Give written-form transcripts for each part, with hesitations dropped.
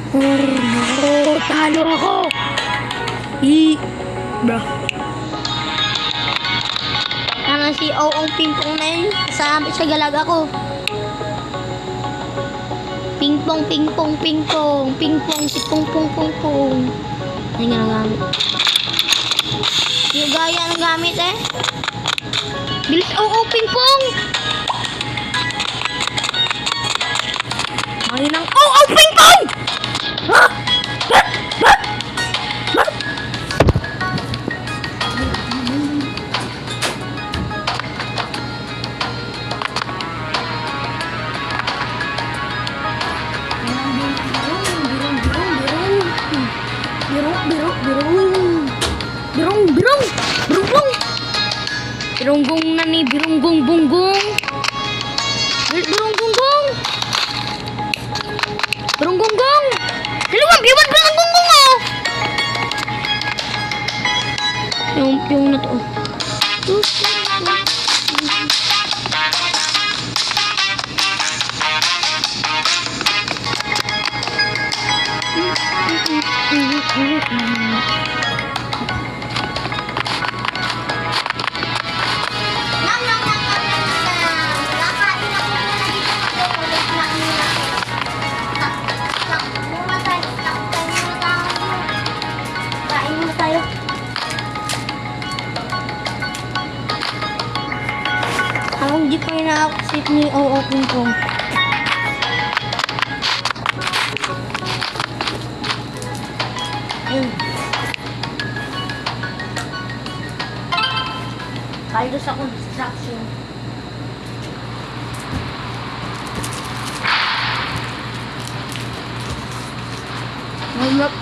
Talo ako! Bro. Ano si Oong Pingpong na yun? Kasama sa galaga ko. Pingpong, pingpong, pingpong. Pingpong, si pong, pong, pong, pong. Ano nga nagamit? Yung gaya ng gamit eh. Bilis, Oong Pingpong! Ayun ang Oong Pingpong! Ha? Birunggong na ni birunggong bunggong. Birunggong. Birunggong. Haluan, iwan ba ng gunggong mo? Yung na to. Hindi pa ina-upset ni Oong Pingpong. Ayun. Kaldo sa construction. Malap.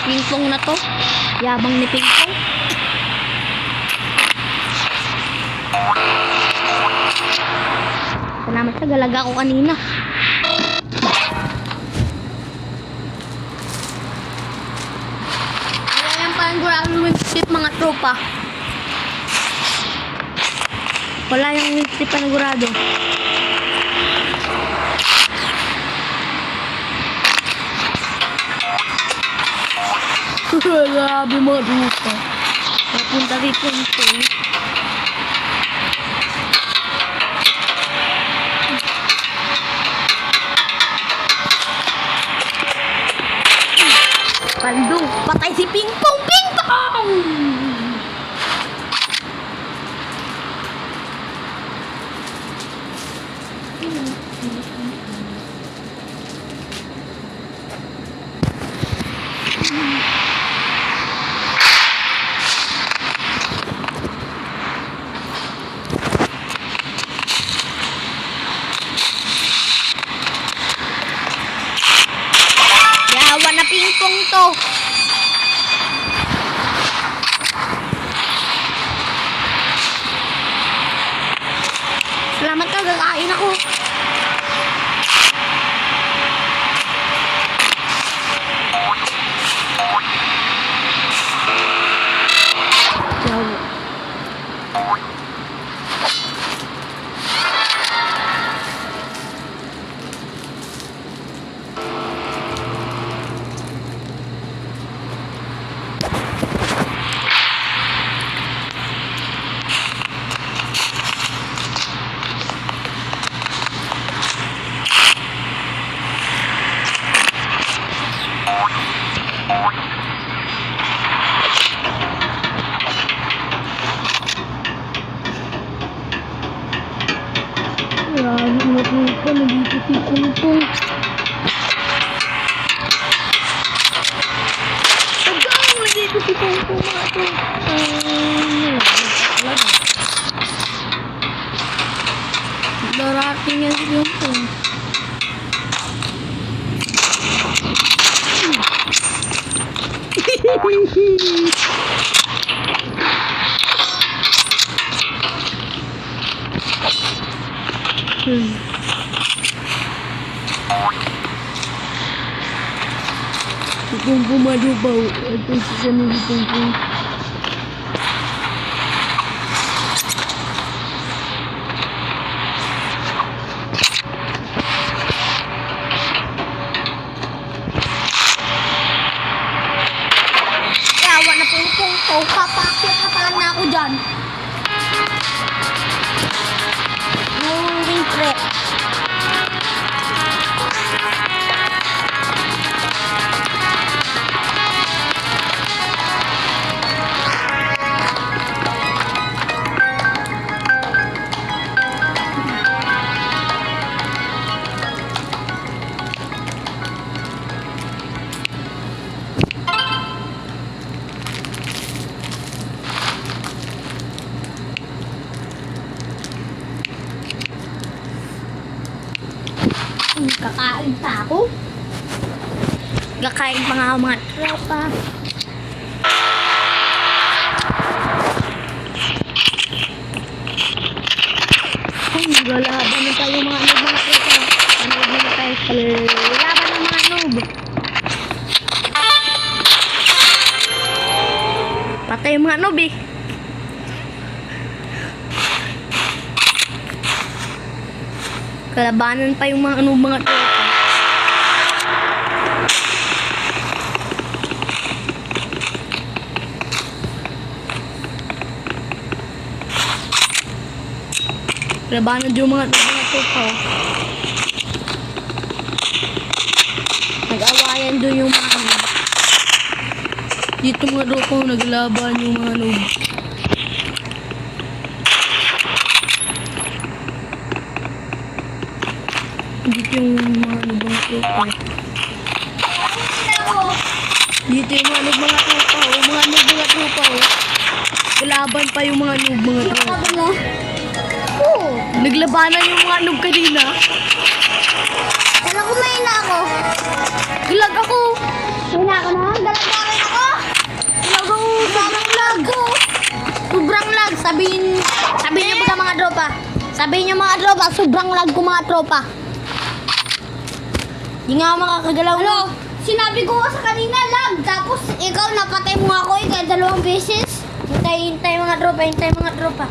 Pingpong na to. Yabang ni Pingpong. Salamat sa galaga ko kanina. Wala yan parang gurado windsip mga tropa. Wala yung windsip panigurado. Grabe mga rupa. Napunta dito ito. Paldo, patay si Pingpong! Pingpong! Yawa na Pingpong to. Salamat ka, gagain ako. Yawa. Nandito si Pingpong. Tagang nandito si Pingpong mga to. Darating yan si Pingpong. Kung pumadubaw, ito sa nilipong ko. Yawa na pong ko, kapakit na ako dyan. Moving threat. Kakain pa ako. Kakain pa nga ako mga tropa. Ay, naglalaban na tayo mga noob mga tropa. Noob na tayo. Laban ng mga noob. Patay yung mga noob eh. Kalabanan pa yung mga mga tropa. Kalabanan yung mga tropa. Nag-awayan doon yung mga noob. Dito mga tropa, naglaban yung mga noob. Dito yung mga nubang tropa. Dito yung mga nubang tropa. Mga nubang tropa. Kalaban pa yung mga nubang tropa. Oo. Naglabanan yung mga nub kanina. Kala ko may na ako. Galag ako. May na ako na? Galag ako. Galag ako. Sobrang lag ko. Sobrang lag. Sabihin nyo ba mga tropa? Sabihin nyo mga tropa, sobrang lag ko mga tropa. Di nga ako makakagalaw. Ano? Sinabi ko sa kanina lag. Tapos ikaw napatay mo ako ikaw 2 beses. Hintay mga tropa. Hintay mga tropa.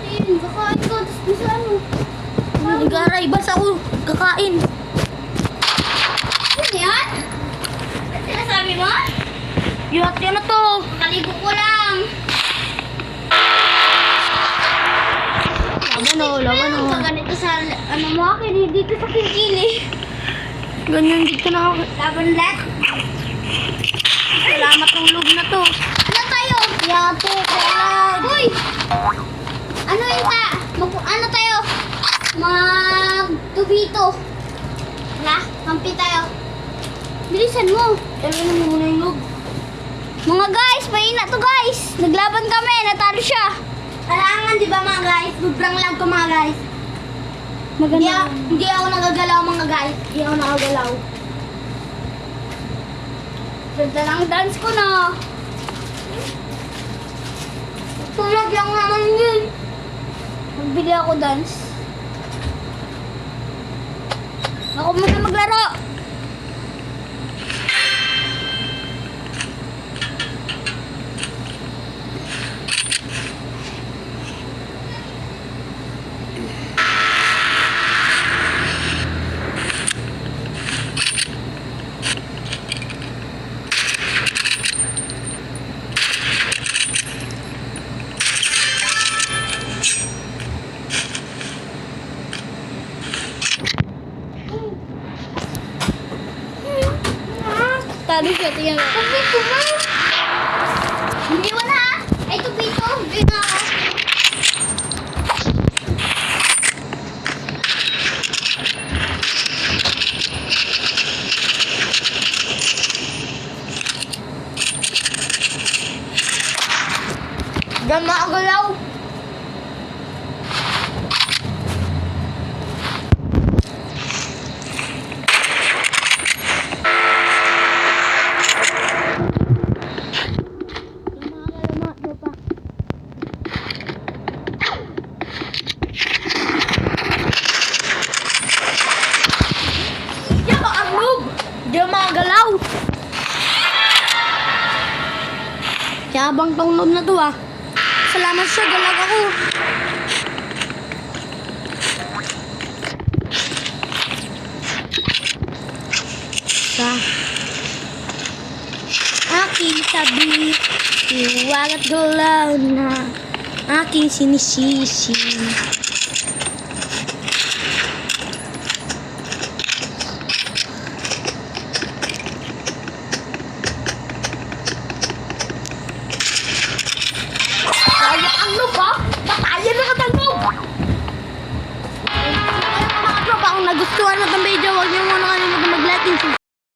Hindi. Kakain ko. Tapos bisa ano. Nag-aray. Basta ako. Kakain. Ano yan? Ano sinasabi mo? Yun na to. Kaligo ko lang. Laban o. Ganito sa ano mo akin. Dito sa kilikili. Ganyan dito na ako. Laban ulit. Salamat ng loob na to. Ano tayo? Yato. Uy! Ano yun ta? Ano tayo? Mag-tubito. Wala? Kampi tayo. Bilisan mo. Talaga mo muna yung loob. Mga guys, mahina to guys. Naglaban kami. Natalo siya. Kailangan di ba mga guys? Sobrang lang ko mga guys. Hindi ako nagagalaw mga guys. Hindi ako nagagalaw. Ganda lang dance ko na. Tulad lang naman yun. Magbili ako dance. Ako muna maglaro. Talo siya, tingnan mo. Tupito mo! Hindi mo na! Ay, tupito! Hindi na ako. Diyan makagalaw. Yabang tong noob na to ah. Salamat siya, galag ako. Sa aking tabi, iwag at galaw na aking sinisisi.